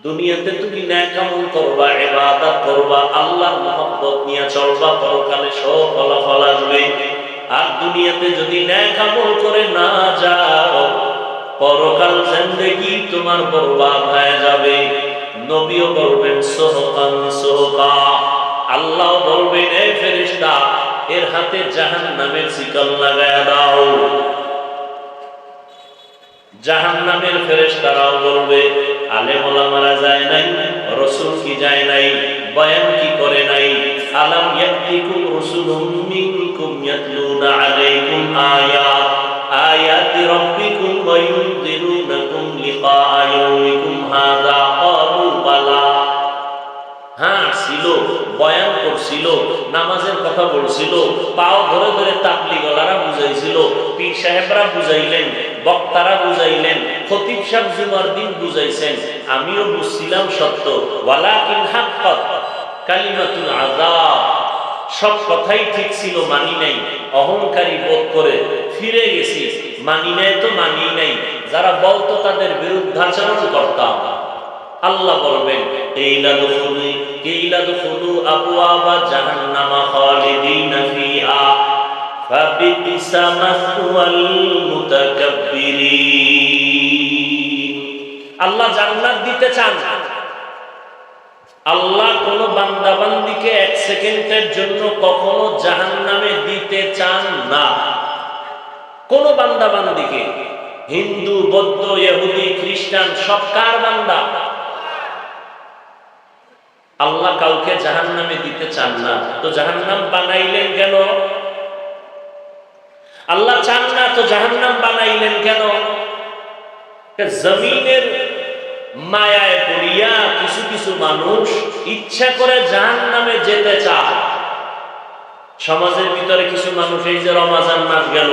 দুনিয়াতে তুমি নেক আমল করবা, ইবাদত করবা, আল্লাহর মহব্বত নিয়ে চলবা, পরকালে সব ফলাফল আসবে। আর দুনিয়াতে যদি নেক আমল করে না যাও, পরকাল জিন্দেগি তোমার বরবাদ হয়ে যাবে। নবীও বলবেন সুহকান সুহকা, আল্লাহ বলবেন এ ফেরেশতা এর হাতে জাহান্নামের শিকল লাগায়া দাও। জাহান্নামের ফেরেশতারাও বলবে আলেম ওলামারা যায় নাই, রাসূল কি যায় নাই, বয়ান কি করে নাই? আলাম ইয়াতিকুম রাসূলুম মিনকুম ইয়াতলুনা আলাইকুম আয়াতি রাব্বিকুম ওয়া ইউনযিরুনাকুম লিকাআ ইয়াউমিকুম হাযা ক্বালু বালা। হ্যাঁ ছিল, বয়ান করছিল, নামাজের কথা বলছিল, পাও ধরে ধরে তাবলীগওয়ালারা বুঝাইছিল, পীর সাহেবরা বুঝাইলেন, বক্তারা বুঝাইলেন, খতিব সাহেব জুমার দিন বুঝাইছেন, আমিও বুঝছিলাম সত্য। ওয়ালাকিন হাক্কাত কালিমাতুল আযাব, সব কথাই ঠিক ছিল, মানি নাই, অহংকারী বোধ করে ফিরে গেছি। মানি নাই তো মানি নাই, যারা বলতো তাদের বিরুদ্ধাচরণ করতাম। আল্লাহ বলবেন কিলাদখুলু আবওয়াবা জাহান্নামা খালিদিনা ফিহা ফাবিসা মাসওয়াল মুতাকাব্বিরিন। আল্লাহ জান্নাত দিতে চান। আল্লাহ কোন বান্দা বান্দীকে এক সেকেন্ডের জন্য কখনো জাহান্নামে দিতে চান না। কোন বান্দা বান্দীকে, হিন্দু, বৌদ্ধ, ইহুদি, খ্রিস্টান, সব কার বান্দা? আল্লাহ কাউকে জাহান্নামে দিতে চান না। তো জাহান্নাম বানাইলেন কেন? আল্লাহ চান না তো জাহান্নাম বানাইলেন কেন? জমিনের মায়ায় পড়িয়া কিছু কিছু মানুষ ইচ্ছা করে জাহান্নামে যেতে চায়। সমাজের ভিতরে কিছু মানুষ, এই যে রমজান মাস গেল,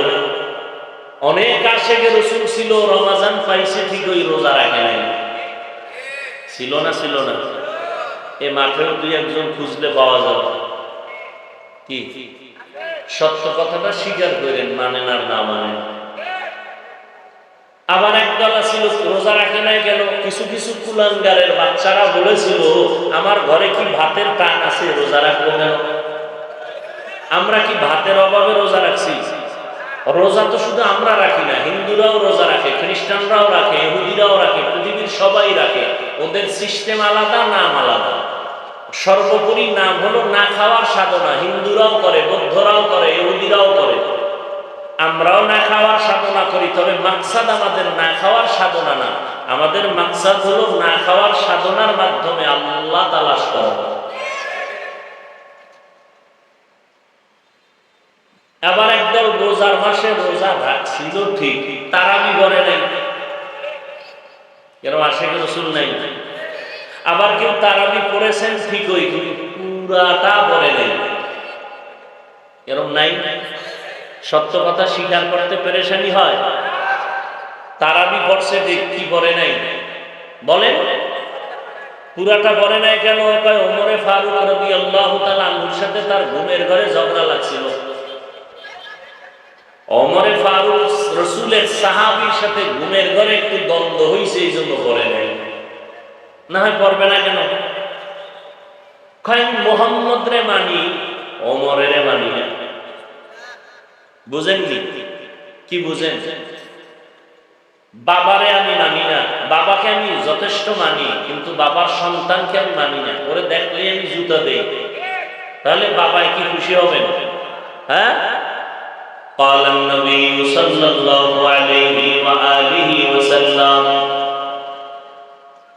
অনেক আশেকে রাসূল ছিল, রমজান পাইছে ঠিকই, রোজা রাখে নাই। ছিল না? ছিল না? এই মাঠেও দুই একজন খুঁজলে পাওয়া যাবে। কি সত্য কথাটা স্বীকার করেন, মানেন আর না মানেন। আবার একদল ছিল রোজা রাখে নাই কেন? কিছু কিছু কুলাঙ্গারের বাচ্চারা বলেছিল আমার ঘরে কি ভাতের টান আছে, রোজা রাখবো কেন? আমরা কি ভাতের অভাবে রোজা রাখছি? রোজা তো শুধু আমরা রাখি না, হিন্দুরাও রোজা রাখে, খ্রিস্টানরাও রাখে, ইহুদিরাও রাখে, পৃথিবীর সবাই রাখে। ওদের সিস্টেম আলাদা, নাম আলাদা। সর্বোপরি নাম হলো না খাওয়ার সাধনা। হিন্দুরাও করে, বৌদ্ধরাও করে, ইহুদিরাও করে, আমরাও না খাওয়ার সাধনা করি। তবে মাকসাদ আমাদের না খাওয়ার সাধনা না, আমাদের মাকসাদ হলো না খাওয়ার সাধনার মাধ্যমে আল্লাহ তালাশ করা। আবার একদল রোজার মাসে রোজা রাখছিল ঠিক, তারাবি করে নাই, কেন? আশেকে রাসূল নাই। আবার কেউ তারাবি পড়েছেন ঠিকই, পুরাটা পড়ে নাই, এরকম নাই। সত্য কথা স্বীকার করতে পেরেশানি হয়। তারাবি পড়ছে ঠিক, কি পড়ে নাই বলেন? পুরাটা পড়ে নাই কেন? ওমরে ফারুক রাদিয়াল্লাহু তাআলা আনহুর সাথে তার ঘুমের ঘরে ঝগড়া লাগছিল। ওমরে ফারুক রাসূলের সাহাবীর সাথে ঘুমের ঘরে একটু দ্বন্দ্ব হইছে, এই জন্য পড়ে নাই। না হয় পড়বে না কেন? মোহাম্মদ রে মানি, ওমরের মানি না। বুঝেননি? কি বুঝেন? বাবারে আমি মানি না, বাবাকে আমি যথেষ্ট মানি, কিন্তু বাবার সন্তানকে আমি মানি না। ওরে দেখলে আমি জুতা দেই, তাহলে বাবায় কি খুশি হবেন? হ্যাঁ? قال النبي صلى الله عليه وآله وسلم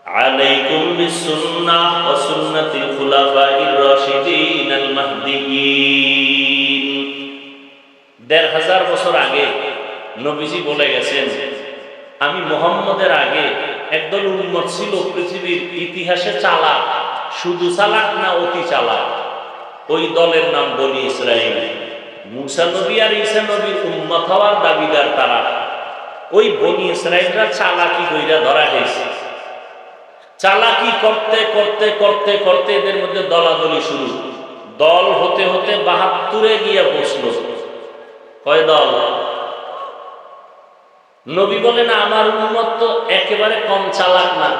عليكم بالسنة وسنة الخلفاء الراشدين المهديين। ১৫০০ বছর আগে নবীজি বলে গেছেন, আমি মুহাম্মদের আগে একদল উম্মত ছিল পৃথিবীর ইতিহাসে চালাক, শুধু চালাক না, অতি চালাক। ওই দলের নাম বনি ইসরাঈল। মুসা নবী আর ঈসা নবীর উম্মত হওয়ার দাবিদার তারা। ওই বনি ইসরাঈলরা চালাকি কইরা ধরা হয়েছে। চালাকি করতে করতে করতে করতে এদের মধ্যে দলাদলি শুরু। দল হতে হতে ৭২-এ গিয়ে বসলো। কয় দল? নবী বলেন আমার উম্মত তো একেবারে কম চালাক না,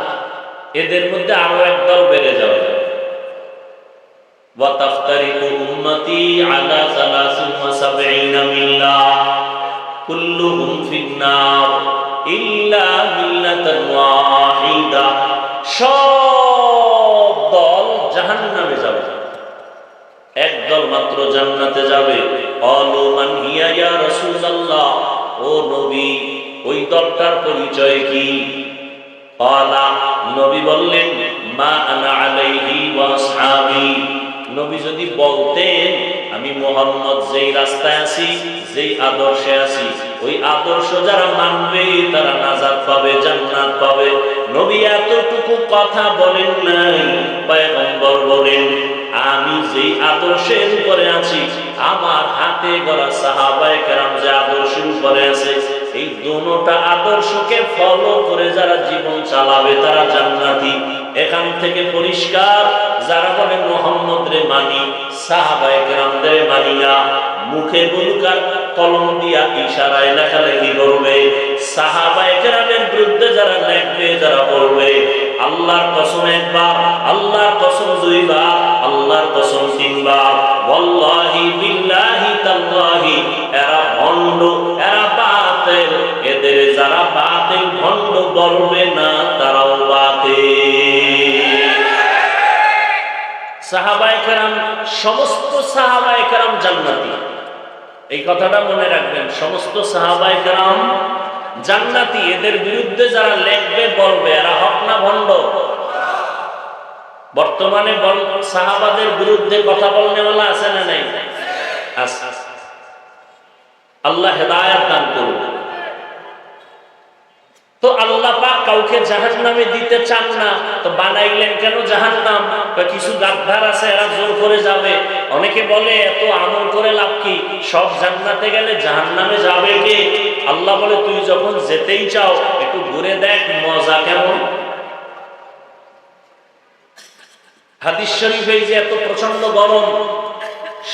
এদের মধ্যে আরো একদল বেড়ে যাবে। ওয়া তাফতারিকু উম্মতি আলা 73 মিল্লা কুল্লুহুম ফিন্নার ইল্লা মিল্লাতান ওয়াহিদা। সব দল জাহান্নামে যাবে, একদল মাত্র জান্নাতে যাবে। ক্বালু মান হিয়া ইয়া রাসূলুল্লাহ, ও নবী ওই দলটার পরিচয় কি? ক্বালা, নবী বললেন, মা আনা আলাইহি ওয়া আসহাবি। নবী যদি বলতেন আমি মুহাম্মদ যেই রাস্তায় আছি, যেই আদর্শে আছি, ওই আদর্শ যারা মানবে তারা নাজাত পাবে, জান্নাত পাবে। নবী এতটুকু কথা বলেন নাই, পয়গম্বর বলেন আমি যেই আদর্শের উপরে আছি, আমার হাতে গড়া সাহাবায়ে কেরাম যে আদর্শের উপরে আছে, এই দুটোটা আদর্শকে ফলো করে যারা জীবন চালাবে তারা জান্নাতি। এখান থেকে পরিষ্কার, যারা বলে মুহাম্মদ রে মানি, সাহাবায়ে কেরামদের মানি না, মুখে বলুক আর কলম দিয়া ইশারায় লেখালেখি করবে, সাহাবায়ে কেরামের বিরুদ্ধে যারা লেখবে, যারা বলবে, আল্লাহর কসম একবার, আল্লাহর কসম দুইবার, আল্লাহর কসম তিনবার, ওয়াল্লাহি বিল্লাহি তাল্লাহি, এরা ভণ্ড, এরা বাতিল। এদের যারা বাতিল ভণ্ড বলবে না তারাও বাতিল। সাহাবায়ে কেরাম, সমস্ত সাহাবায়ে কেরাম জান্নাতি, এই কথাটা মনে রাখবেন। সমস্ত সাহাবায়ে কেরাম জান্নাতি। এদের বিরুদ্ধে যারা লেখবে, বলবে, এরা হক না ভণ্ড? বর্তমানে সাহাবাদের বিরুদ্ধে কথা বলনেওয়ালা আছে না নাই? আছে। আল্লাহ হেদায়েত দান করুন। তো আল্লাহ পাক কাউকে জাহান্নামে দিতে চান না, তো বানাইলেন কেন জাহান্নাম? কিছু গাদ্দার আছে, এরা জোর করে যাবে। অনেকে বলে এত আমল করে লাভ কি, সব জান্নাতে গেলে জাহান্নামে যাবে কে? আল্লাহ বলে তুই যখন যেতেই চাও একটু ঘুরে দেখ মজা কেমন। হাদিস শরীফে যে এত প্রচন্ড গরম,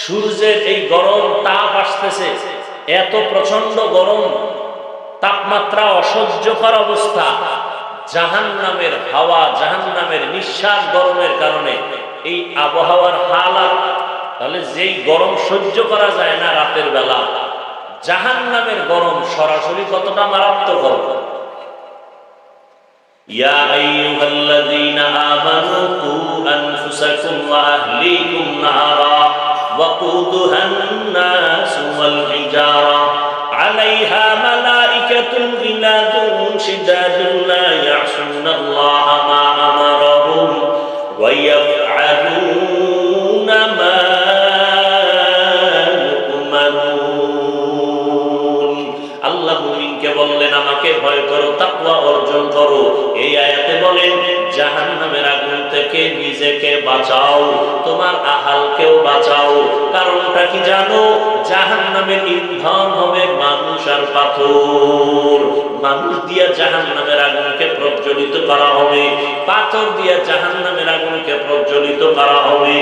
সূর্যের এই গরম তাপ আসতেছে, এত প্রচন্ড গরম তাপমাত্রা, অসহ্যকর অবস্থা, জাহান্নামের হাওয়া, জাহান্নামের নিঃশ্বাস গরমের কারণে এই আবহাওয়ার হালাত। তাহলে যেই গরম সহ্য করা যায় না রাতের বেলা, জাহান্নামের গরম সরাসরি কতটা মারাত্মক হবে। ইয়া আইয়ুহাল্লাযীনা আমানু কু আনফুসাকুম ওয়া আহলিকুম নারা ওয়াকুদুহান নাসু ওয়াল হিজারা আলাইহা মালাইকাতুন গিলাযুন শিদাদুন লা ইয়াসুনাল্লাহা মা আমারাহুম ওয়া ইয়াফআলুনা মা ইউমারুন। আল্লাহ মুমিনকে বললেন আমাকে ভয় করো, তাকওয়া অর্জন করো। এই আয়াতে বলেন জাহান্নামের আগুন থেকে নিজেকে বাঁচাও, তোমার আহালকেও বাঁচাও। কারণটা কি জানো? জাহান্নামের ইন্ধন হবে মানুষ আর পাথর। মানুষ দিয়া জাহান্নামের আগুনকে প্রজ্বলিত করা হবে, পাথর দিয়া জাহান্নামের আগুনকে প্রজ্বলিত করা হবে।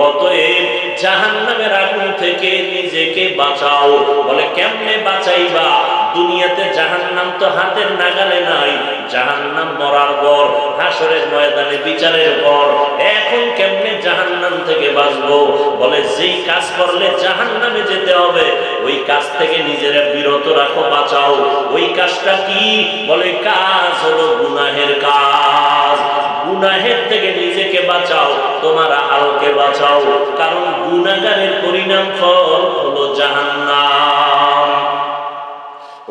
অতএব জাহান্নামের আগুন থেকে নিজেকে বাঁচাও। বলে কেমনে বাঁচাইবা? দুনিয়াতে জাহান্নাম তো হাতের নাগালে নাই, জাহান্নাম মরার পর, হাসরের ময়দানে বিচারের পর। এখন কেমনে জাহান্নাম থেকে বাঁচবো? বলে যেই কাজ করলে জাহান্নামে যেতে হবে ওই কাজ থেকে নিজেরা বিরত রাখো, বাঁচাও। ওই কাজটা কি? বলে কাজ হলো গুনাহের কাজ। গুনাহের থেকে নিজেকে বাঁচাও, তোমার আহালকে বাঁচাও, কারণ গুনাহগারের পরিণাম ফল হলো জাহান্নাম।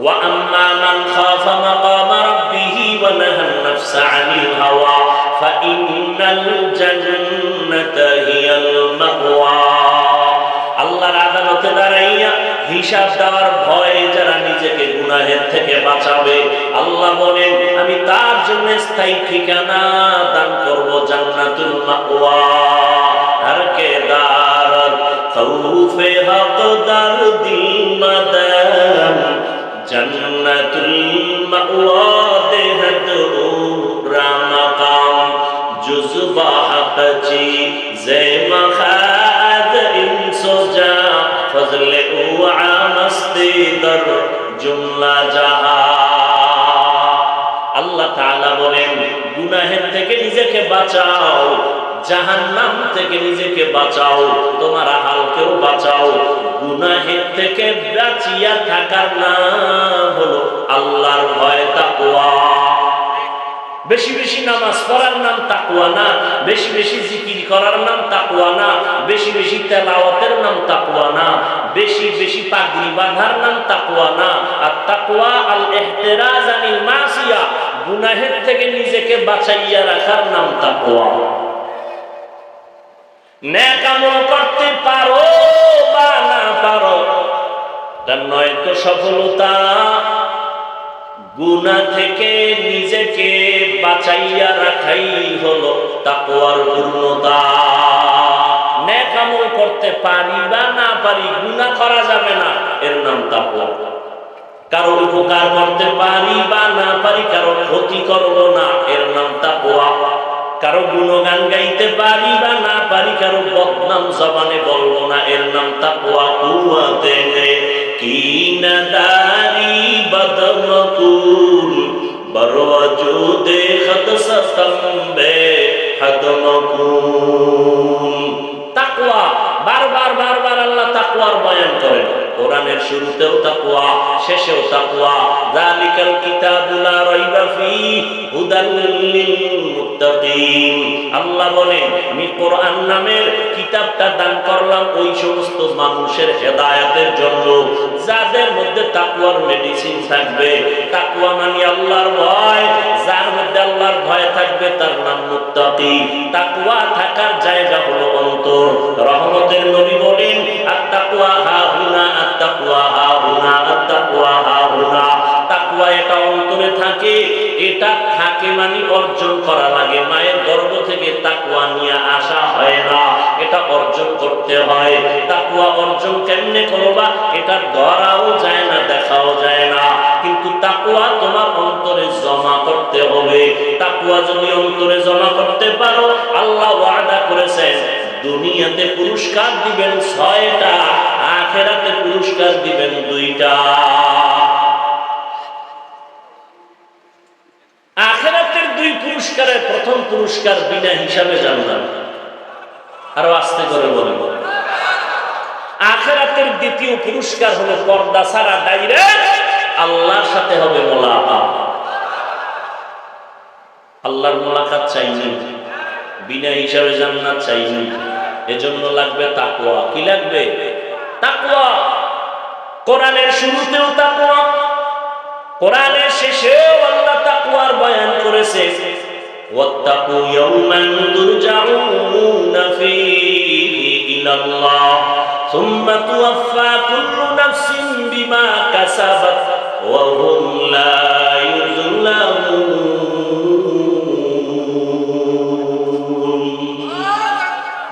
ওয়া আম্মা মান খাফা মাকামা রাব্বিহি ওয়া নাহান নাফসা আনিল হাওয়া ফাইন্নাল জান্নাতা হিয়াল মাওয়া। আল্লাহর আদালতে দাঁড়াইয়া হিসাব দেওয়ার ভয়ে যারা নিজেকে গুনাহের থেকে বাঁচাবে, আল্লাহ বলেন আমি তার জন্য স্থায়ী ঠিকানা দান করব, জান্নাতুল মাওয়া। আর কে দারাত খাউফে হকদার দিল মাদাম জান্নাতুল মাওয়া দেহত রামাকাম জুজবা হকচি জেমা খাদ ইনসোজা ফজলে উআ মস্তি দর জুমলা জাহা। আল্লাহ আল্লাহ তাআলা বলেন গুনাহের থেকে নিজেকে বাঁচাও, জাহান্নাম থেকে নিজেকে বাঁচাও, তোমার আহালকেও বাঁচাও। গুনাহের থেকে বাঁচিয়া থাকার নাম হলো আল্লাহর ভয়, তাকওয়া। বেশি বেশি নামাজ পড়ার নাম তাকওয়া না, বেশি বেশি জিকির করার নাম তাকওয়া না, বেশি বেশি তেলাওয়াতের নাম তাকওয়া না, বেশি বেশি পাগড়ি বাঁধার নাম তাকওয়া না। আর তাকওয়া আল ইহতিরাজ আনিল মাসিয়া, গুনাহের থেকে নিজেকে বাঁচাইয়া রাখার নাম তাকওয়া। নেক আমল করতে পারো বা না পারো তার নয়তো সফলতা, গুনাহ থেকে নিজেকে বাঁচাইয়া রাখাই হলো তাকওয়ার পূর্ণতা। নেক আমল করতে পারি বা না পারি, গুনাহ করা যাবে না, এর নাম তাকওয়া। কারো উপকার করতে পারি বা না পারি, কারো ক্ষতি করব না, এর নাম তাকওয়া। কারো গুণগান গাইতে পারি বা না পারি, কারো বদনাম জবানে বলবো না, এর নাম তাকওয়া। কুওয়াতে কি না দারি বদমকুল বরওয়াজুদে খদসতম্বে হদমকুল। তাকওয়া বারবার বারবার আল্লাহ তাকওয়ার বয়ান করেন। কোরআনের শুরুতেও তাকওয়া, শেষেও তাকওয়া। যালিকাল কিতাবু লা রাইবা ফীহি হুদাল লিল মুত্তাকিন। আল্লাহ বলেন আমি কোরআন নামের কিতাবটা দান করলাম ওই সমস্ত মানুষের হেদায়েতের জন্য যাদের মধ্যে তাকওয়ার মেডিসিন থাকবে। তাকওয়া মানে আল্লাহর ভয়, যার মধ্যে আল্লাহর ভয় থাকবে তার নাম মুত্তাকি। তাকওয়া থাকার জায়গা হলো অন্তর। রহমতের নবী বলেন আত-তাকওয়া হাহুনা, আত-তাকওয়া হাহুনা, আত-তাকওয়া হাহুনা। তাকওয়া এটা অন্তরে থাকে, এটা থাকে মানে অর্জন করা লাগে। মায়ের গর্ভ থেকে তাকওয়া নিয়ে আসা হয় না, এটা অর্জন করতে হয়। তাকওয়া অর্জন কেমনে করবা, এটা ধরাও যায় না, দেখাও যায় না, কিন্তু তাকওয়া তোমার অন্তরে জমা করতে হবে। তাকওয়া যদি অন্তরে জমা করতে পারো, আল্লাহ ওয়াদা করেছেন দুনিয়াতে পুরস্কার দিবেন 6টা, আখিরাতে পুরস্কার দিবেন 2টা। আখিরাতের 2 পুরস্কারের প্রথম পুরস্কার বিনা হিসাবে জান্নাত। আরো আস্তে করে বলেন। আখিরাতের দ্বিতীয় পুরস্কার হলো পর্দা ছাড়া ডাইরেক্ট আল্লাহর সাথে হবে মোলাকাত। আল্লাহর মোলাকাত চাইনি, বিনা হিসাবে জান্নাত চাইনি। এজন্য লাগবে তাকওয়া। কি লাগবে? তাকওয়া। কোরআনের শুরুতেও তাকওয়া, কোরআনের শেষেও আল্লাহ তাকওয়ার বয়ান করেছে। ওয়াত্তাকু ইয়াওমান তুরজাউনা ফীহি ইলাল্লাহ সুম্মা তুওয়াফফা কুল্লু নাফসিন বিমা কাসাবাত ওয়া হুম লা ইউযলামুন।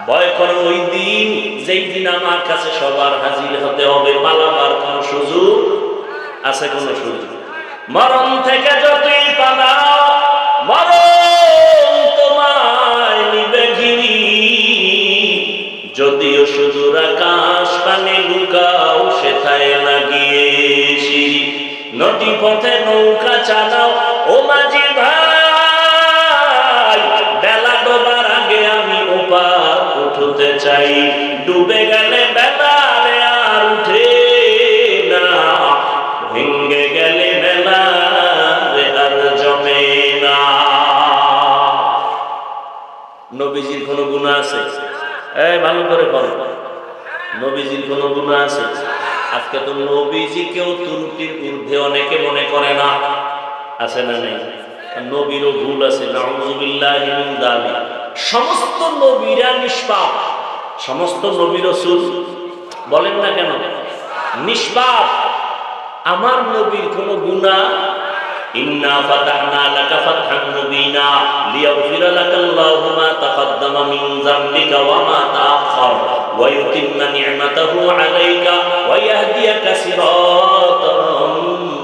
ভয় করো ওই দিন, যেই দিন আমার কাছে সবার হাজির হতে হবে। পালাবার কোন সুযোগ আছে? কোন সুযোগ? মরণ থেকে যতই পালাও, মরণ তোমায় নিবে ঘিরি। যদিও সুদূর আকাশ পানে লুকাও, সেথায় লাগিয়ে সিঁড়ি। নদী পথে নৌকা চালাও ও মাঝি ভাই, বেলা ডোবার আগে আমি ওপার উঠতে চাই। ডুবে গেলে বেলা রে আর উঠে না, ভেঙ্গে গেলে বেলা রে আর জমে না। নবীজির কোন গুনাহ আছে? ভালো করে বল, নবীজির কোন গুনাহ আছে? আজকে তো নবীজিকেও ত্রুটির ঊর্ধ্বে অনেকে মনে করে না, আছে না নেই? নবীরও ভুল আছে, নাউযুবিল্লাহি মিন যালিক। সমস্ত নবীরা নিষ্পাপ, সমস্ত নবী রাসূল বলেন না কেন নিষ্পাপ। আমার নবীর কোন গুনাহ, ইন্না ফাতাহনা লাকা ফাতহান মুবিনা লিয়াগফিরা লাকাল্লাহু মা তাকাদ্দামা মিন যামবিকা ওয়া মা তাআখার ওয়া ইউতিম্মা নি'মাতাহু আলাইকা ওয়া ইয়াহদিয়াকা সিরাতাম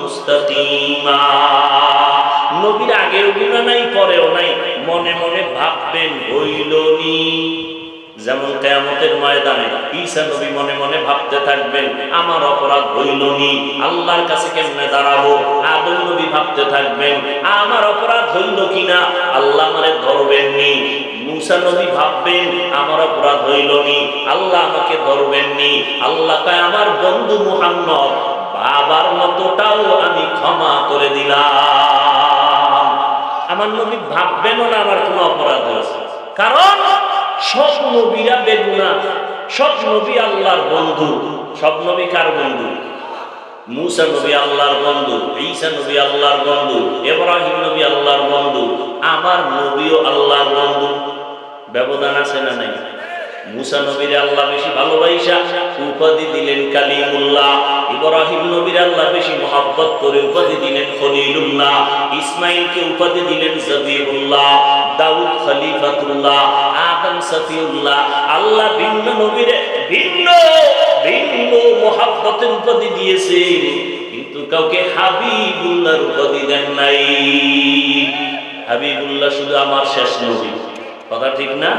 মুস্তাকিমা। নবীর আগেও গুনাহ নাই, পরেও নাই। মনে মনে ভাববেন হইল নি, যেমন কিয়ামতের ময়দানে ঈসা নবী মনে মনে ভাবতে থাকবেন, আমার অপরাধ হইল নি, আল্লাহর কাছে কেমনে দাঁড়াবো। আদম নবী ভাবতে থাকবেন, আমার অপরাধ হইল কিনা, আল্লাহ আমারে ধরবেন নি। মুসা নবী ভাববেন, আমার অপরাধ হইল নি, আল্লাহ আমাকে ধরবেন নি। আল্লাহ কয়, আমার বন্ধু মুহাম্মদ বাবার মতোটাও আমি ক্ষমা করে দিলাম। আমার নবী ভাববেনও না আমার কোনো অপরাধ হয়েছে, কারণ সব নবীরা বেগুনাহ, সব নবী আল্লাহর বন্ধু। সব নবী কার বন্ধু? মুসা নবী আল্লাহর বন্ধু, ঈসা নবী আল্লাহর বন্ধু, ইব্রাহিম নবী আল্লাহর বন্ধু, আমার নবীও আল্লাহর বন্ধু। ব্যবধান আছে না নাই? মুসা নবীর আল্লাহ বেশি ভালোবাসা উপাধি দিলেন কালিমুল্লাহ, ইব্রাহিম নবীর আল্লাহ বেশি মহব্বত করে উপাধি দিলেন খলিলুল্লাহ, ইসমাইলকে উপাধি দিলেন জবিহুল্লাহ, দাউদ খলিফাতুল্লাহ, আদম সফিউল্লাহ। আল্লাহ ভিন্ন নবীরে ভিন্ন ভিন্ন মহব্বতের উপাধি দিয়েছেন, কিন্তু কাউকে হাবিবুল্লাহর উপাধি দেন নাই। হাবিবুল্লাহ শুধু আমার শেষ নবী, কথা ঠিক না?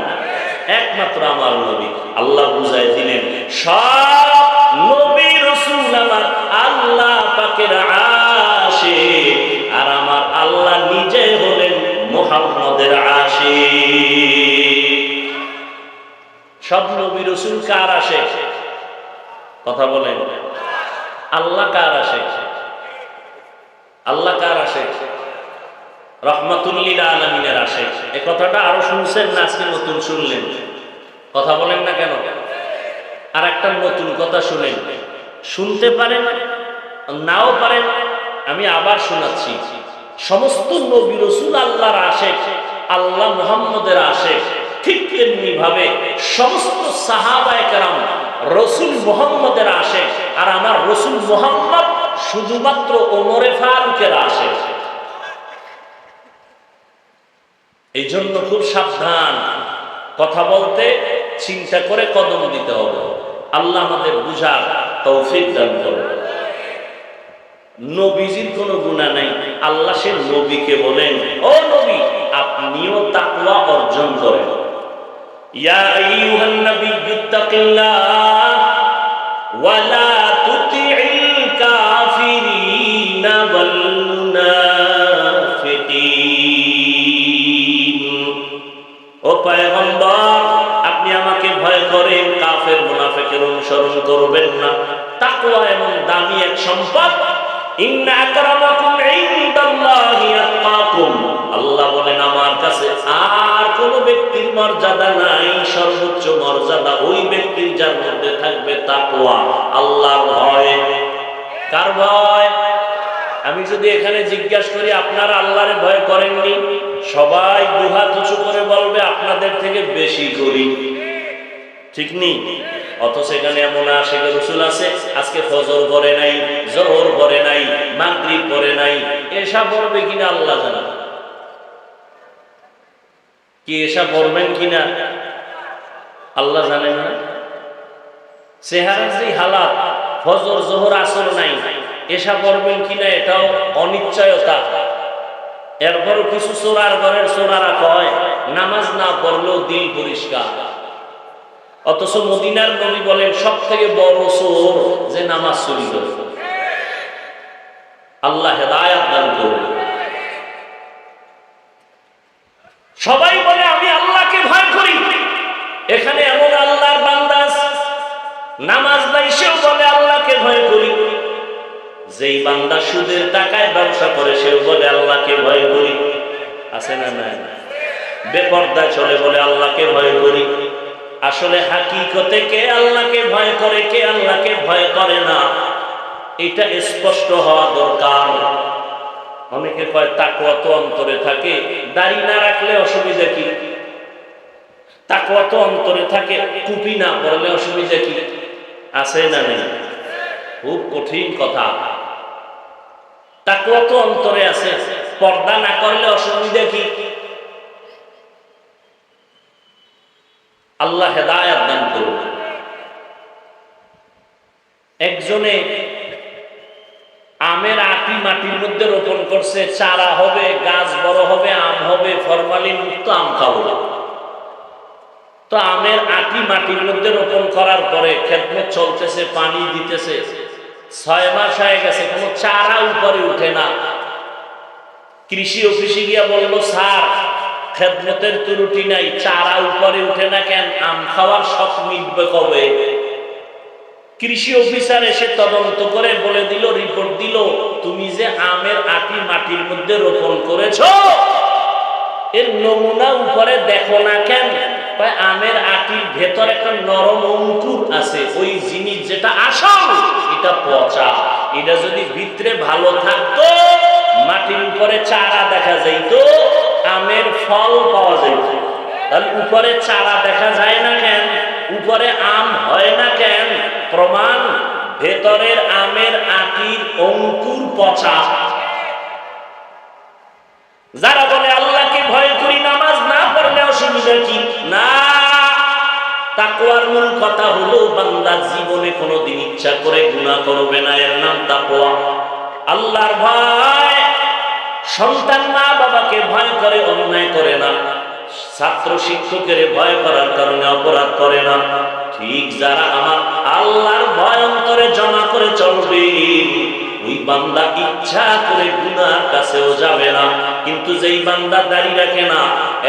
একমাত্র আমার নবী। আল্লাহ বুঝাই দিলেন, সব নবী রাসূল আমার আল্লাহ পাকের আশিক, আর আমার আল্লাহ নিজে হলেন মুহাম্মদের আশিক। সব নবী রাসূল কার আশিক? কথা বলেন। আল্লাহ কার আশিক? আল্লাহ কার আশিক? রহমাতুল লিল আলামিনের আশিক। এই কথাটা আরো শুনছেন না আজকে নতুন শুনলেন? কথা বলেন না কেন? আর একটা নতুন কথা শুনেন, শুনতে পারেন নাও পারেন, আমি আবার শোনাচ্ছি। সমস্ত নবী রাসূল আল্লাহর আশিক, আল্লাহ মুহাম্মদের আশিক। ঠিক তেমনি ভাবে সমস্ত সাহাবায়ে কেরাম রাসূল মুহাম্মদের আশিক, আর আমার রাসূল মুহাম্মদ শুধুমাত্র ওমরে ফারুকের আশিক। এই জন্য খুব সাবধান, কথা বলতে চিন্তা করে কদম দিতে হবে। আল্লাহ আমাদের বুঝার তৌফিক দান করুন। নবীজির কোনো গুনাহ নাই, আল্লাহ সে নবীকে বলেন, ও নবী আপনিও তাকওয়া অর্জন করেন। ইয়া আইয়ুহান নাবিয়্যুত্তাকিল্লাহ ওয়া লা তুতি'ল কাফিরিনা ওয়াল মুনাফিকিন। ও পয়গম্বর আপনি আমাকে ভয় করেন, কাফের মুনাফিকের অনুসরণ করবেন না। তাকওয়া এমন দামি এক সম্পদ, ইন্না আকরামাকুম ইনদাল্লাহি আতকাকুম। আল্লাহ বলেন আমার কাছে আর কোন ব্যক্তির মর্যাদা নাই, সর্বোচ্চ মর্যাদা ওই ব্যক্তির যার মধ্যে থাকবে তাকওয়া, আল্লাহর ভয়। কার ভয়? আমি যদি এখানে জিজ্ঞাসা করি আপনারা আল্লাহরে ভয় করেননি, সবাই দুহাত উঁচু করে বলবে আপনাদের থেকে বেশি করি, ঠিক নেই? অথচ এখানে এমন আশিক রাসূল আছে আজকে ফজর পড়ে নাই, যোহর পড়ে নাই, মাগরিব পড়ে নাই, এশা পড়বে কিনা আল্লাহ জানেন। কি এশা পড়বেন কিনা আল্লাহ জানেন না? চেহারার যে হালাত, ফজর যোহর আসর নাই, এশা পড়বেন কিনা এটাও অনিশ্চয়তা। এরপরও কিছু চোরার ঘরের চোরারা কয় নামাজ না পড়লেও দিল পরিষ্কার। অথচ মদিনার নবী বলেন সব থেকে বড় চোর যে নামাজ চুরি করে। আল্লাহ হেদায়েত দান করুন। সবাই বলে আমি আল্লাহকে ভয় করি, এখানে এমন আল্লাহর বান্দা নামাজ নাই সেও বলে আল্লাহকে ভয় করি। যেই বান্দা সুদের টাকায় ব্যবসা করে সেও বলে আল্লাহকে ভয় করি। আছে না নাই? বেপরদায় চলে বলে আল্লাহকে ভয় করি। আসলে হাকিকতে কে আল্লাহকে ভয় করে, কে আল্লাহকে ভয় করে না, এটা স্পষ্ট হওয়া দরকার। অনেকে কয় তাকওয়া তো অন্তরে থাকে, দাড়ি না রাখলে অসুবিধা কি? তাকওয়া তো অন্তরে থাকে, টুপি না পরলে অসুবিধা কি? আছে না নেই? খুব কঠিন কথা। তাকওয়া তো অন্তরে আছে, পর্দা না করলে অসুবিধা কি? আল্লাহ হেদায়েত দান করুন। একজনে আমের আটি মাটির মধ্যে রোপণ করছে, চারা হবে, গাছ বড় হবে, আম হবে, ফরমালিন মুক্ত আম খাবো। তো আমের আটি মাটির মধ্যে রোপণ করার পরে খেদমত চলতেছে, পানি দিতেছে, 6 মাস হয়ে গেছে, কোনো চারা উপরে উঠে না। কৃষি অফিসে গিয়া বলল, স্যার খেদমতের ত্রুটি নাই, চারা উপরে উঠে না কেন, আম খাওয়ার শখ মিটবে কবে? কৃষি অফিসার এসে তদন্ত করে বলে দিল, রিপোর্ট দিল, তুমি যে আমের আটি মাটির মধ্যে রোপণ করেছো এর নমুনা উপরে দেখো না কেন? আমের আটির ভেতর একটা নরম অঙ্কুর আছে, ওই জিনিস যেটা আসল এটা পচা। এটা যদি ভিতরে ভালো থাকতো, মাটির উপরে চারা দেখা যাইত, আমের ফল পাওয়া যাইত। তাহলে উপরে চারা দেখা যায় না কেন? উপরে আম হয় না কেন? প্রমাণ, ভেতরের আমের আটির অঙ্কুর পচা। যারা বলে আল্লাহকে ভয় করি, নামাজ না পড়লে অসুবিধা কি? না, তাকওয়ার মূল কথা হলো বান্দা জীবনে কোনোদিন ইচ্ছা করে গুনাহ করবে না, এর নাম তাকওয়া। আল্লাহর ভয়। সন্তান মা বাবাকে ভয় করে, অন্যায় করে না। ছাত্র শিক্ষকের ভয় করার কারণে অপরাধ করে না। ঠিক যারা আমার আল্লাহর ভয় অন্তরে জমা করে চলবে, ওই বান্দা ইচ্ছা করে গুনার কাছেও যাবে না। কিন্তু যেই বান্দা দাড়ি রাখে না,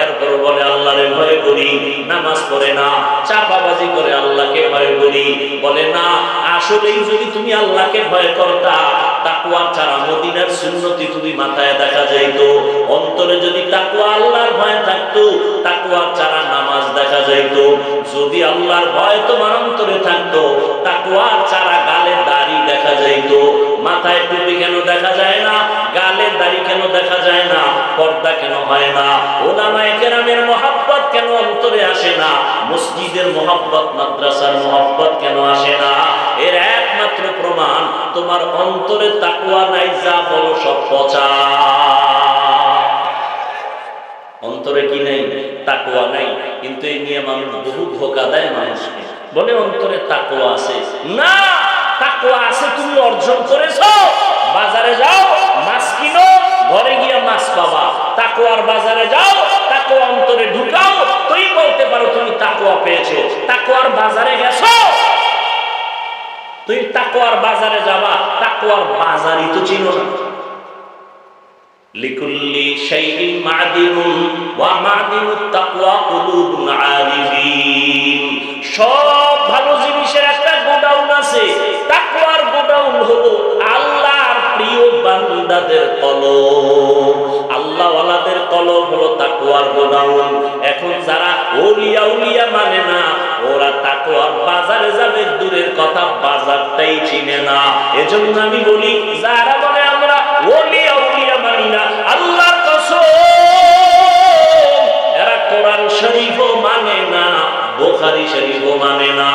এরপর বলে আল্লাহরে ভয় করি, নামাজ পড়ে না, চাপাবাজি করে আল্লাহকে ভয় করি, বলে না আসলেই যদি তুমি আল্লাহকে ভয় করতা, তাকওয়া ছাড়া মদিনার সুন্নতি তুমি মাথায় দেখা যাইতো। অন্তরে যদি তাকওয়া আল্লাহর ভয় থাকতো, তাকওয়া ছাড়া নামাজ দেখা যাইতো। যদি আল্লাহর ভয় তোমার অন্তরে থাকতো, তাকওয়া ছাড়া গালে দাড়ি দেখা যাইতো। মাথায় টুপি কেন দেখা যায় না? গালে দাড়ি কেন দেখা যায় না? পর্দা কেন হয় না? উলামায়ে কেরামের মহব্বত কেন অন্তরে আসে না? মসজিদের মহব্বত, মাদ্রাসার মহব্বত কেন আসে না? এর একমাত্র প্রমাণ, তোমার অন্তরে তাকওয়া নাই, যা বলো সব পচা। অন্তরে কি নেই? তাকওয়া নাই। কিন্তু এই নিয়ে মানুষ বহু ধোঁকা দেয় মানুষকে, বলে অন্তরে তাকওয়া আছে। না, তাকওয়া আছে, তুমি অর্জন করেছো। বাজারে যাও, মাছ কিনো, ঘরে গিয়ে মাছ পাবা। তাকওয়ার বাজারে যাও, তাকওয়া অন্তরে ঢুকাও, তুই বলতে পারো তুমি তাকওয়া পেয়েছো। তাকওয়ার বাজারে গেছো, তুই তাকওয়ার বাজারে যাবা, তাকওয়ার বাজারই তো চিনো না। লিকুল্লি শাইইন মাদিনুন ওয়া মাদিনুত তাকওয়া কুলুবুন আরিফিন। সব ভালো জিনিসের একটা গোডাউন আছে, তাকওয়ার গোডাউন হলো আল্লাহর প্রিয় বান্দাদের কলব। আল্লাহ ওয়ালাদের কলব হলো তাকওয়ার গোডাউন। এখন যারা ওলিয়া উলিয়া মানে না, ওরা তাকওয়ার বাজারে যাবে দূরের কথা, বাজারটাই চিনে না। এজন্য আমি বলি, যারা বলে আমরা ওলিয়া উলিয়া মানি না, আল্লাহর কসম এরা কোরআন শরীফও মানে না, বুখারী শরীফও মানে না।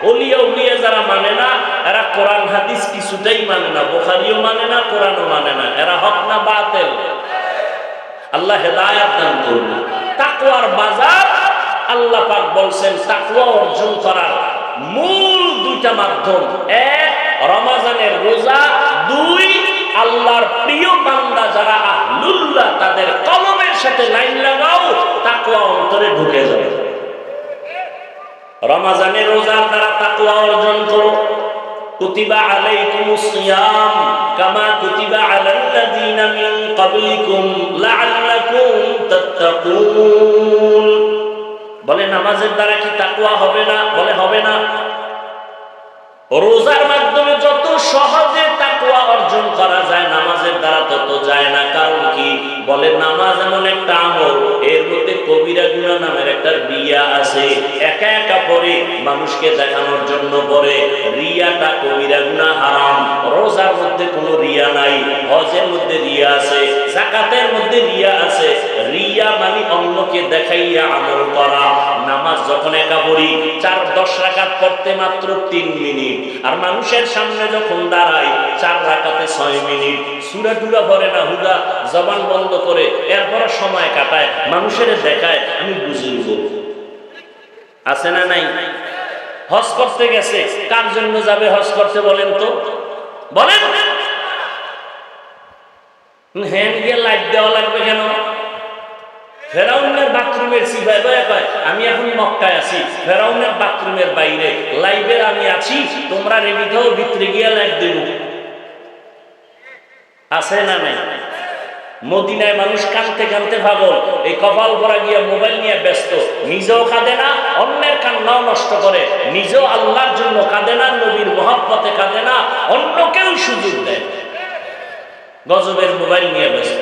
ওলিয়া উলিয়া যারা মানে না, এরা কোরআন হাদিস কিছুটাই মানে না, বুখারীও মানে না, কোরআনও মানে না। এরা হক না বাতিল? আল্লাহ হেদায়েত দান করুন। তাকওয়ার বাজার, আল্লাহ পাক বলছেন তাকওয়া অর্জন করার মূল দুইটা মাধ্যম, এক রমজানের রোজা, দুই আল্লাহর প্রিয় বান্দা যারা আহলুল্লাহ তাদের কলমের সাথে লাইন লাগাও, তাকওয়া অন্তরে ঢুকে যাবে। রমজানের রোজার দ্বারা তাকওয়া অর্জন করো। কুতিবা আলাইকুমুস সিয়াম কামা কুতিবা আলাল্লাযীনা মিন ক্বাবলিকুম লাআল্লাকুম তাত্তাকুন। বলে নামাজের দ্বারা কি তাকওয়া হবে না? বলে হবে না। রোজার মাধ্যমে যত সহজে তাকওয়া অর্জন করা যায়, নামাজের দ্বারা তত যায় না। কারণ কি? বলে নামাজ এমন একটা আমল, এর মধ্যে কবিরা গুনাহ নামের একটা রিয়া আছে। একা একা পড়ে, মানুষকে দেখানোর জন্য পড়ে, রিয়াটা কবিরা গুনাহ, হারাম। রোজার মধ্যে কোনো রিয়া নাই, হজের মধ্যে রিয়া আছে, যাকাতের মধ্যে রিয়া আছে। রিয়া মানে অন্যকে দেখাইয়া আমল করা। নামাজ যখন একা পড়ি, 4-10 রাকাত পড়তে মাত্র 3 মিনিট, আর মানুষের সামনে যখন দাঁড়াই 4 রাকাতে 6 মিনিট। সূরা টুরা পড়ে না, হুদা জবান বন্ধ করে, এরপর সময় কাটায়, মানুষের দেখায় আমি বুঝিব। আছে না নাই? হজ করতে গেছে, কার জন্য যাবে হজ করতে বলেন তো? বলেন। হ্যান্ড গিয়ে লাইট দেওয়া লাগবে কেন? ফেরাউনের বাথরুমের সিপাই বয়া কয় আমি এখন মক্কায় আছি, ফেরাউনের বাথরুমের বাইরে লাইভের আমি আছি, তোমরা রেডি থাও, ভিতরে গিয়া লাইভ দেব। আছে না নাই? মদিনায় মানুষ কাঁদতে কাঁদতে পাগল, এই কপাল ভরা গিয়া মোবাইল নিয়ে ব্যস্ত, নিজেও কাঁদে না, অন্যের কান্নাও নষ্ট করে, নিজেও আল্লাহর জন্য কাঁদে না, নবীর মহব্বতে কাঁদে না, অন্যকেও সুযোগ দেয়, গজবের মোবাইল নিয়ে ব্যস্ত।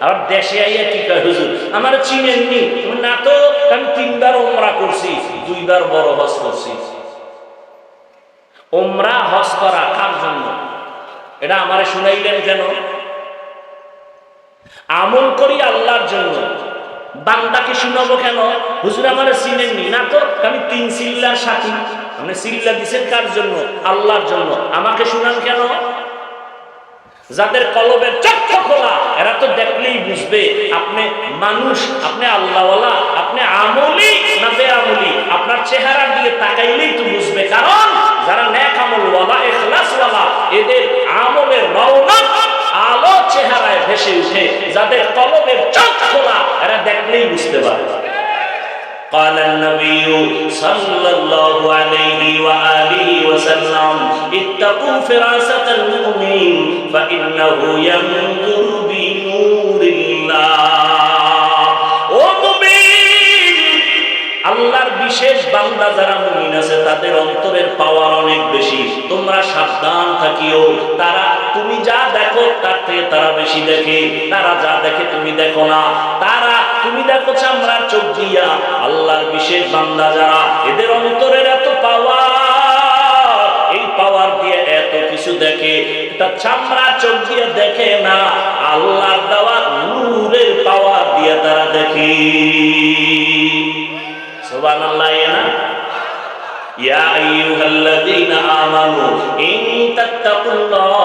আর দেশে আইয়া কি কয়, হুজুর আমার চিনেননি না তো, আমি 3 বার ওমরা করছি, 2 বার বড় হজ করছি। ওমরা হজ করা কার জন্য? এটা আমারে শুনাইলেন কেন? আমল করি আল্লাহর জন্য, বান্দাকে শুনাবো কেন? হুজুর আমার চিনেননি না তো, আমি 3 সিল্লার সাথী। আপনি সিল্লা দিচ্ছেন কার জন্য? আল্লাহর জন্য। আমাকে শুনান কেন? যাদের কলবের চক্ষু খোলা, এরা তো দেখলেই বুঝবে আপনি মানুষ, আপনি আল্লাহওয়ালা, আপনি আমলি না বেআমলি, আপনার চেহারা দিয়ে তাকাইলেই তো বুঝবে। কারণ যারা নেক আমলওয়ালা, ইখলাসওয়ালা, এদের আমলের রওনক আলো চেহারায় ভেসে উঠে। যাদের কলবের চোখ খোলা, এরা দেখলেই বুঝতে পারে। قال النبي صلى الله عليه وآله وسلم اتقوا فراسة المؤمن فإنه ينظر بنور الله। ও মুমিন, আল্লাহর বিশেষ বান্দা যারা মুমিন আছে, তাদের অন্তরের পাওয়ার অনেক বেশি। তোমরা সাবধান থাকিও, তারা তুমি যা দেখো তার থেকে তারা বেশি দেখে। তারা যা দেখে তুমি দেখো না, তারা তুমি দেখো চামড়ার চোখ দিয়া। আল্লাহর বিশেষ বান্দা যারা, এদের অন্তরের এত পাওয়ার, এই পাওয়ার দিয়ে এত কিছু দেখে, এটা চামড়ার চোখ দিয়ে দেখে না, আল্লাহর দেওয়া নূরের পাওয়ার দিয়ে তারা দেখে। সুবহানাল্লাহ। না ইয়া আইয়ুহাল্লাযীনা আমানু ইন তাত্তাকুল্লাহ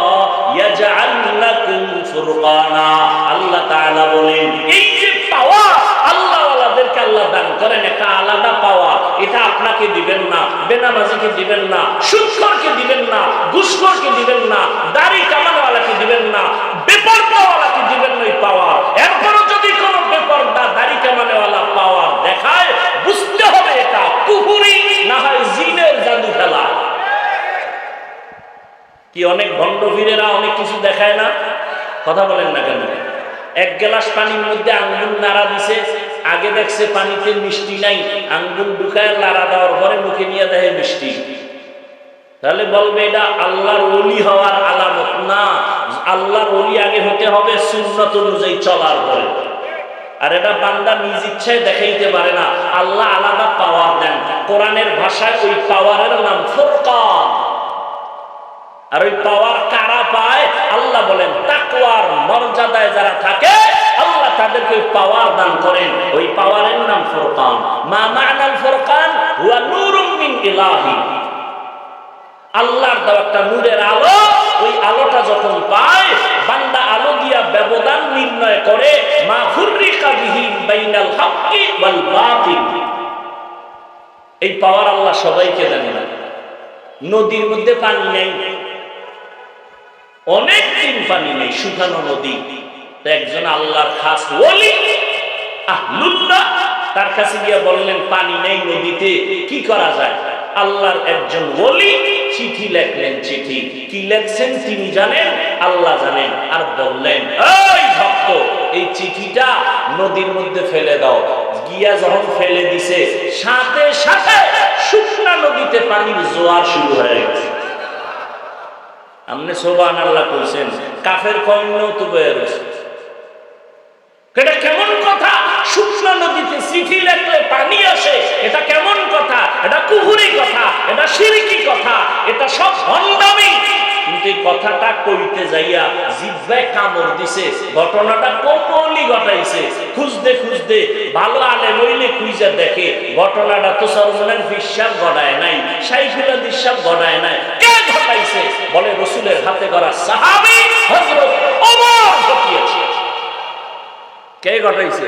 ইয়াজআল লাকুম ফুরকানা। আল্লাহ তাআলা বলেন, এই যে পাওয়ার আল্লাহওয়ালাদেরকে আল্লাহ দান করেন, একটা আলাদা পাওয়ার, এটা আপনাকে দিবেন না, বেনামাজিকে দিবেন না, সুদখোরকে দিবেন না, ঘুষখোরকে দিবেন না, দাড়ি কামানোওয়ালাকে দিবেন না, বেপরদাওয়ালাকে দিবেন না এই পাওয়ার। এরপরও যদি কোনো বেপরদা দাড়ি কামানোওয়ালা পাওয়ার দেখায়, বুঝতে হবে এটা কুফরি, না হয় জিনের জাদু খেলা। কি অনেক ভণ্ড বীরেরা অনেক কিছু দেখায় না? কথা বলেন না কেন? 1 গ্লাস পানির মধ্যে আঙ্গুল নাড়া দিছে, আগে দেখছে পানিতে মিষ্টি নাই, আঙ্গুল ঢুকায় নাড়া দেওয়ার পরে মুখে নিয়ে দেখে মিষ্টি, তাহলে বলবে এটা আল্লাহর ওলি হওয়ার আলামত না। আল্লাহর ওলি আগে হতে হবে সুন্নাত অনুযায়ী চলার পরে। আর এটা বান্দা নিজ ইচ্ছায় দেখাইতে পারে না, আল্লাহ আলাদা পাওয়ার দেন। কোরআনের ভাষায় ওই পাওয়ারের নাম ফুরকান। আর ওই পাওয়ার কারা পায়? আল্লাহ বলেন তাকওয়ার মর্যাদায় যারা থাকে, আল্লাহ তাদেরকে ওই পাওয়ার দান করেন। ওই পাওয়ারের নাম ফুরকান। মা মা'নাল ফুরকান হুয়া নূরুম মিন ইলাহি। আল্লাহর দেওয়া একটা নূরের আলো, ওই আলোটা যখন পায়, বান্দা আলো দিয়া ব্যবধান নির্ণয় করে। মা ফুররিকা বিহি বাইনাল হাক্কি ওয়াল বাতিল। এই পাওয়ার আল্লাহ সবাইকে দেন না। নদীর মধ্যে পানি নেই, অনেক দিন পানি নেই, শুকানো নদী। একজন আল্লাহর খাস ওলি আহলুল্লাহ তার কাছে গিয়ে বললেন পানি নেই নদীতে, কি করা যায়? আল্লাহর একজন ওলি চিঠি লেখলেন। চিঠি কি লেখছেন তিনি জানেন, আল্লাহ জানেন। আর বললেন, এই ভক্ত, এই চিঠিটা নদীর মধ্যে ফেলে দাও। গিয়া যখন ফেলে দিছে, সাথে সাথে শুকনা নদীতে পানির জোয়ার শুরু হয়ে গেছে। আপনি সুবহানাল্লাহ কইছেন, কাফের কওমও তো বের হইছে। এটা কেমন কথা? শুকনা নদীতে চিঠি লেখলে পানি আসে, এটা কেমন কথা? এটা কুফরি কথা, এটা শিরকি কথা, এটা সব ভণ্ডামি। কিন্তু এই কথাটা কইতে যাইয়া জিহ্বায় কামড় দিছে। ঘটনাটা কোমলি ঘটাইছে। খুঁজতে খুঁজতে ভালো আলেম হইলে খুঁজে দেখে ঘটনাটা তো সরমনের বিশ্বাস ঘটায় নাই, শাইখুল হাদিস সাহেব ঘটায় নাই। কে ঘটাইছে? বলে রাসূলের হাতে গড়া সাহাবী হযরত ওমর ঘটিয়েছে। কে ঘটাইছে?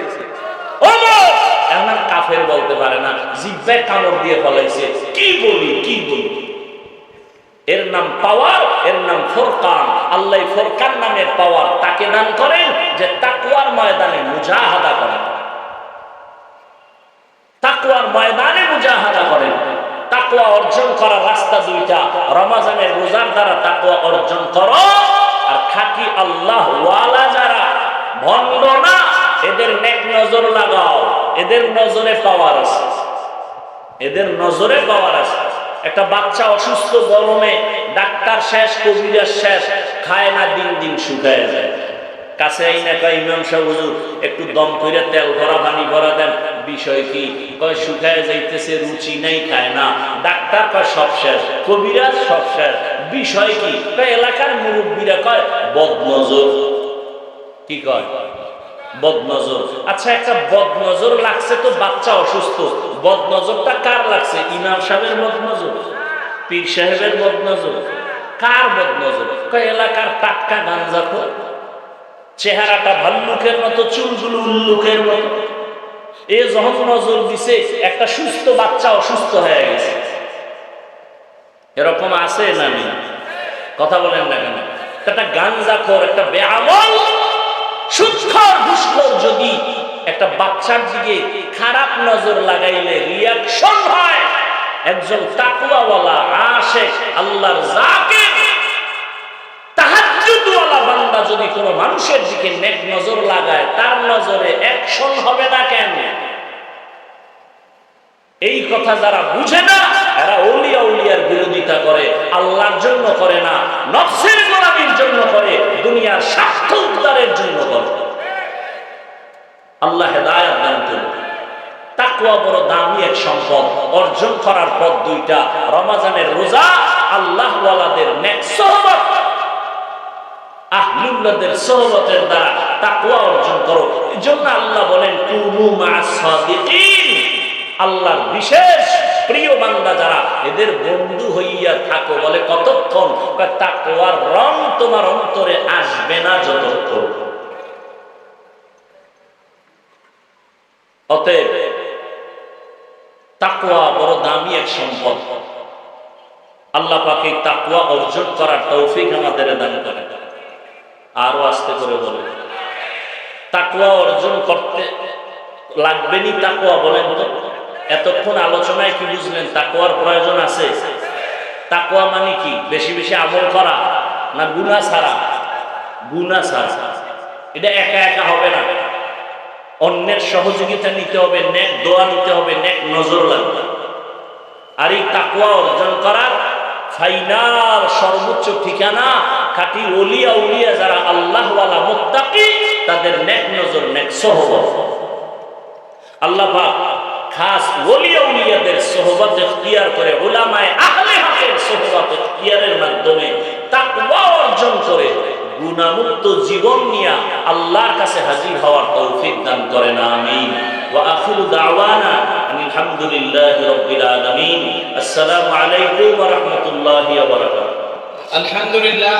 ওমর। এখন আর কাফের বলতে পারে না, জিহ্বায় কামড় দিয়ে ফলাইছে। কি বলি কি বলি? এর নাম পাওয়ার, এর নাম ফুরকান। আল্লাহ ফুরকান নামের পাওয়ার তাকে দান করেন যে তাকওয়ার ময়দানে মুজাহাদা করে। তাকওয়ার ময়দানে মুজাহাদা করেন। তাকওয়া অর্জন করার রাস্তা দুইটা, রমজানের রোজার দ্বারা তাকওয়া অর্জন করো, আর খাঁটি আল্লাহ ওয়ালা যারা ভণ্ড না এদের নেক নজর লাগাও, এদের নজরে পাওয়ার আছে, এদের নজরে পাওয়ার আছে। একটা বাচ্চা অসুস্থ, গরমে ডাক্তার শেষ, কবিরাজ শেষ, খায় না, দিন দিন শুকায় যায়। কাছে আইনা কয় ইমাম সাহেব হুজুর একটু দম কইরা তেল ভরা পানি ভরা দেন। বিষয় কি? কয় শুকায় যাইতেছে, রুচি নাই, খায় না। ডাক্তার কয় সব শেষ, কবিরাজ সব শেষ। বিষয় কি? কয় এলাকার মুরব্বীরা কয় বদনজর। কি কয়? বদনজর। আচ্ছা, একটা বদনজর লাগছে তো, বাচ্চা অসুস্থ, বদনজরটা কার লাগছে? ইমাম সাহেবের বদনজর, পীর সাহেবের বদনজর, কার বদনজর? কয় এলাকার টাটকা গাঞ্জাখোর, চেহারাটা ভাল্লুকের মতো, চুলগুলো উল্লুকের মতো, এ যখন নজর দিছে, একটা সুস্থ বাচ্চা অসুস্থ হয়ে গেছে। এরকম আছে না? কথা বলেন না কেন? একটা গাঞ্জাখোর, একটা বেআমল, সুদখোর, ঘুষখোর যদি একটা বাচ্চার দিকে খারাপ নজর লাগাইলে রিয়াকশন হয়, একজন তাকওয়াওয়ালা আশিক আল্লাহর যাকির তাহাজ্জুদওয়ালা বান্দা যদি কোনো মানুষের দিকে নেক নজর লাগায়, তার নজরে অ্যাকশন হবে না কেন? এই কথা যারা বুঝে না, এরা আউলিয়া উলিয়ার বিরোধিতা করে, আল্লাহর জন্য করে না, নফসের গোলামির জন্য করে, দুনিয়ার স্বার্থ উদ্ধারের জন্য করে। আল্লাহ হেদায়েত দান করুন। তাকওয়া বড় দামি এক সম্পদ, অর্জন করার পথ দুইটা, রমজানের রোজা, আল্লাহ ওয়ালাদের নেক সোহবত, আহলুল্লাহদের সোহবতের দ্বারা তাকওয়া অর্জন করো। এজন্য আল্লাহ বলেন কুনু মা'আস সাদিকিন, আল্লাহর বিশেষ প্রিয় বান্দা যারা, এদের বন্ধু হইয়া থাকো। বলে কতক্ষণ? তাকওয়ার রং তোমার অন্তরে আসবে না যতক্ষণ। অতএব তাকওয়া বড় দামি এক সম্পদ। আল্লাহ পাক এই তাকওয়া অর্জন করার তৌফিক আমাদের দান করেন। আরো আস্তে করে বলে, তাকওয়া অর্জন করতে লাগবেনি। তাকওয়া বলেন তো, এতক্ষণ আলোচনায় কি বুঝলেন? তাকওয়ার প্রয়োজন আছে। তাকওয়া মানে কি? বেশি বেশি আমল করা না গুনাহ ছাড়া? গুনাহ ছাড়া। এটা একা একা হবে না, অন্যের সহযোগিতা নিতে হবে, নেক দোয়া নিতে হবে, নেক নজর লাগবে। আর এই তাকওয়া অর্জন করার ফাইনাল সর্বোচ্চ ঠিকানা খাঁটি ওলিয়া উলিয়া যারা আল্লাহওয়ালা মুত্তাকি, তাদের নেক নজর, নেক সোহবত। আল্লাহ পাক খাস ওলিয়া উলিয়াদের সোহবত ইখতিয়ার করে, উলামায়ে আহলে হকের সোহবত ইখতিয়ারের মাধ্যমে তাকওয়া অর্জন করে গুনাহমুক্ত জীবন নিয়ে আল্লাহর কাছে হাজির হওয়ার তৌফিক দান করেন। আমিন। ওয়া আখিরু দাওয়ানা আলহামদুলিল্লাহি রাব্বিল আলামিন। আসসালামু আলাইকুম ওয়া রাহমাতুল্লাহি ওয়া বারাকাতুহু। আলহামদুলিল্লাহ।